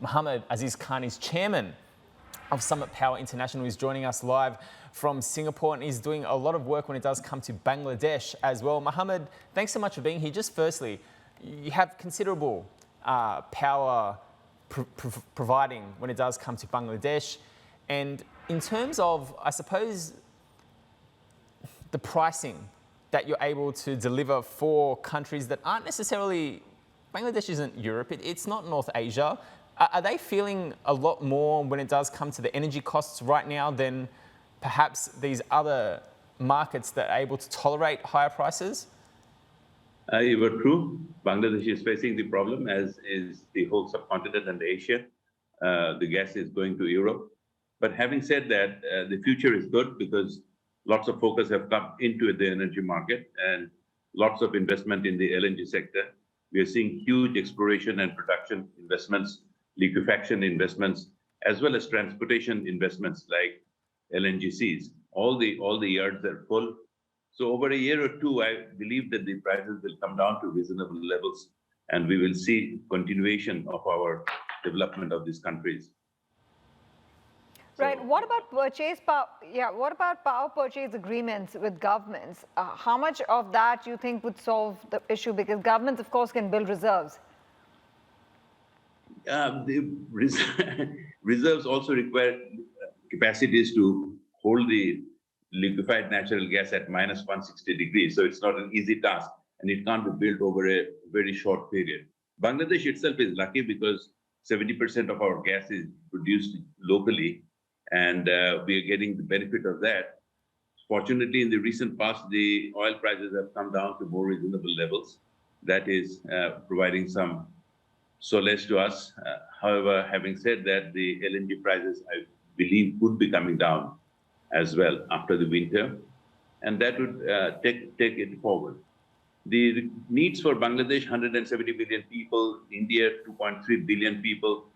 Muhammed Aziz Khan is chairman of Summit Power International. He's joining us live from Singapore, and he's doing a lot of work when it does come to Bangladesh as well. Muhammed, thanks so much for being here. Just firstly, you have considerable power providing when it does come to Bangladesh. And in terms of, I suppose, the pricing that you're able to deliver for countries that aren't necessarily, Bangladesh isn't Europe, it's not North Asia. Are they feeling a lot more when it does come to the energy costs right now than perhaps these other markets that are able to tolerate higher prices? You were true. Bangladesh is facing the problem, as is the whole subcontinent and Asia. The gas is going to Europe. But having said that, the future is good because lots of focus have come into the energy market and lots of investment in the LNG sector. We are seeing huge exploration and production investments, liquefaction investments, as well as transportation investments like LNGCs. All the yards are full. So over a year or two, I believe that the prices will come down to reasonable levels, and we will see continuation of our development of these countries. Right. What about purchase power? Yeah. What about power purchase agreements with governments? How much of that you think would solve the issue? Because governments, of course, can build reserves. The reserves also require capacities to hold the liquefied natural gas at minus 160 degrees. So it's not an easy task, and it can't be built over a very short period. Bangladesh itself is lucky because 70% of our gas is produced locally, and we are getting the benefit of that. Fortunately, in the recent past, the oil prices have come down to more reasonable levels. That is providing some solace to us. However, having said that, the LNG prices, I believe, would be coming down as well after the winter, and that would take it forward. The needs for Bangladesh, 170 million people, India, 2.3 billion people,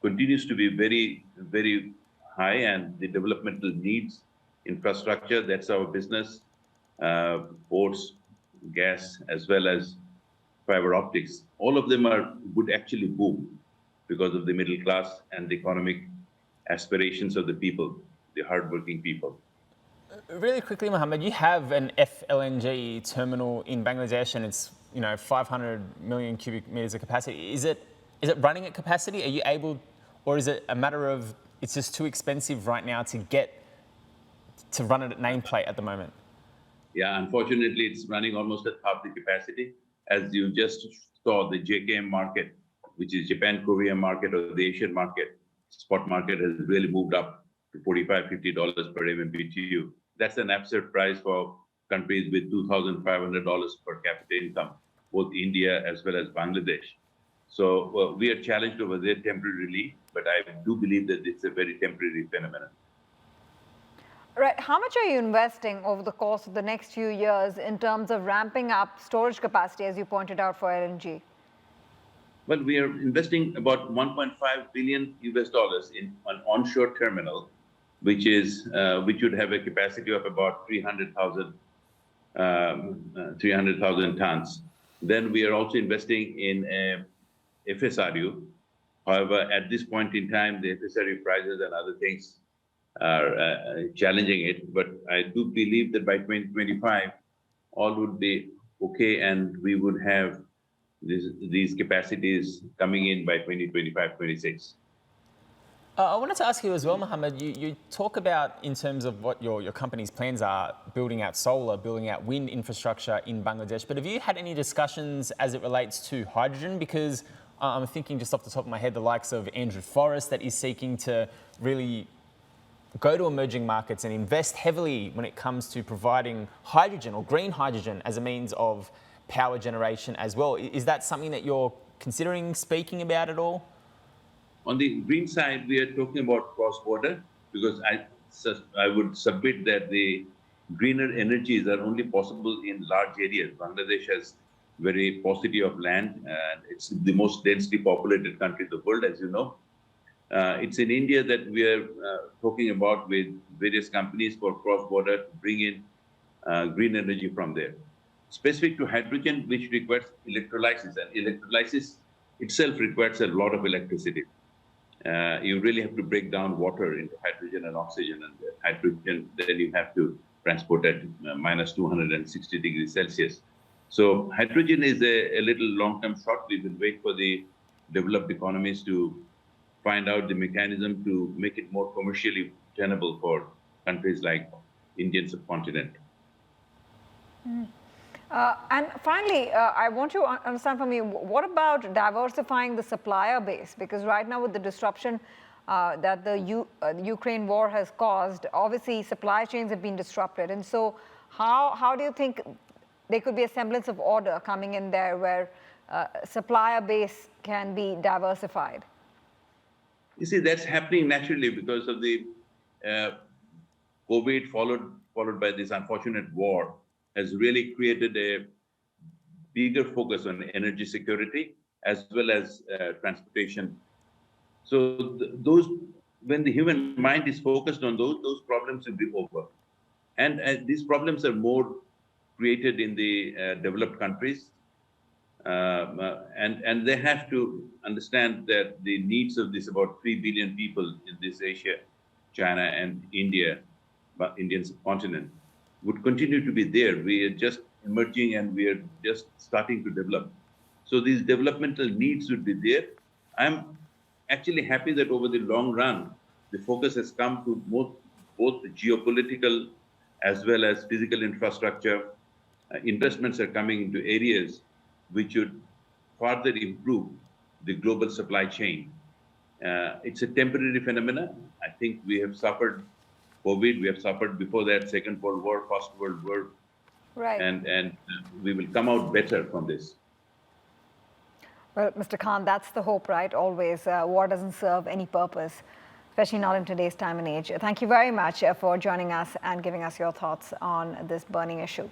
continues to be very, very high, and the developmental needs, infrastructure, that's our business, ports, gas, as well as fiber optics. All of them would actually boom because of the middle class and the economic aspirations of the people, the hardworking people. Really quickly, Muhammed, you have an FLNG terminal in Bangladesh, and it's 500 million cubic meters of capacity. Is it running at capacity? Are you able, or is it a matter of it's just too expensive right now to run it at nameplate at the moment? Yeah, unfortunately, it's running almost at half the capacity. As you just saw, the JKM market, which is Japan-Korea market or the Asian market, spot market has really moved up to $45, $50 per MMBTU. That's an absurd price for countries with $2,500 per capita income, both India as well as Bangladesh. So we are challenged over there temporarily, but I do believe that it's a very temporary phenomenon. Right. How much are you investing over the course of the next few years in terms of ramping up storage capacity, as you pointed out, for LNG? Well, we are investing about $1.5 billion US in an onshore terminal, which would have a capacity of about 300,000 tons. Then we are also investing in a FSRU. However, at this point in time, the FSRU prices and other things are challenging it. But I do believe that by 2025, all would be okay, and we would have these capacities coming in by 2025-26. I wanted to ask you as well, Muhammed, you talk about, in terms of what your company's plans are, building out solar, building out wind infrastructure in Bangladesh, but have you had any discussions as it relates to hydrogen? Because I'm thinking just off the top of my head, the likes of Andrew Forrest that is seeking to really go to emerging markets and invest heavily when it comes to providing hydrogen or green hydrogen as a means of power generation as well. Is that something that you're considering speaking about at all? On the green side, we are talking about cross-border, because I would submit that the greener energies are only possible in large areas. Bangladesh has very paucity of land, and it's the most densely populated country in the world, as you know. It's in India that we are talking about with various companies for cross-border to bring in green energy from there. Specific to hydrogen, which requires electrolysis, and electrolysis itself requires a lot of electricity. You really have to break down water into hydrogen and oxygen, and the hydrogen then you have to transport at minus 260 degrees Celsius. So hydrogen is a little long-term shot. We will wait for the developed economies to find out the mechanism to make it more commercially tenable for countries like Indian subcontinent. And finally, I want you to understand from me, what about diversifying the supplier base? Because right now with the disruption that the Ukraine war has caused, obviously supply chains have been disrupted. And so how do you think there could be a semblance of order coming in there where supplier base can be diversified? You see, that's happening naturally because of the COVID followed by this unfortunate war has really created a bigger focus on energy security as well as transportation. So when the human mind is focused on those problems will be over. And these problems are more created in the developed countries. And they have to understand that the needs of this about 3 billion people in this Asia, China and India, Indian subcontinent, would continue to be there. We are just emerging and we are just starting to develop. So these developmental needs would be there. I'm actually happy that over the long run, the focus has come to both the geopolitical as well as physical infrastructure. Investments are coming into areas which would further improve the global supply chain. It's a temporary phenomenon. I think we have suffered COVID, we have suffered before that, Second World War, First World War. Right. And we will come out better from this. Well, Mr. Khan, that's the hope, right? Always. War doesn't serve any purpose, especially not in today's time and age. Thank you very much for joining us and giving us your thoughts on this burning issue.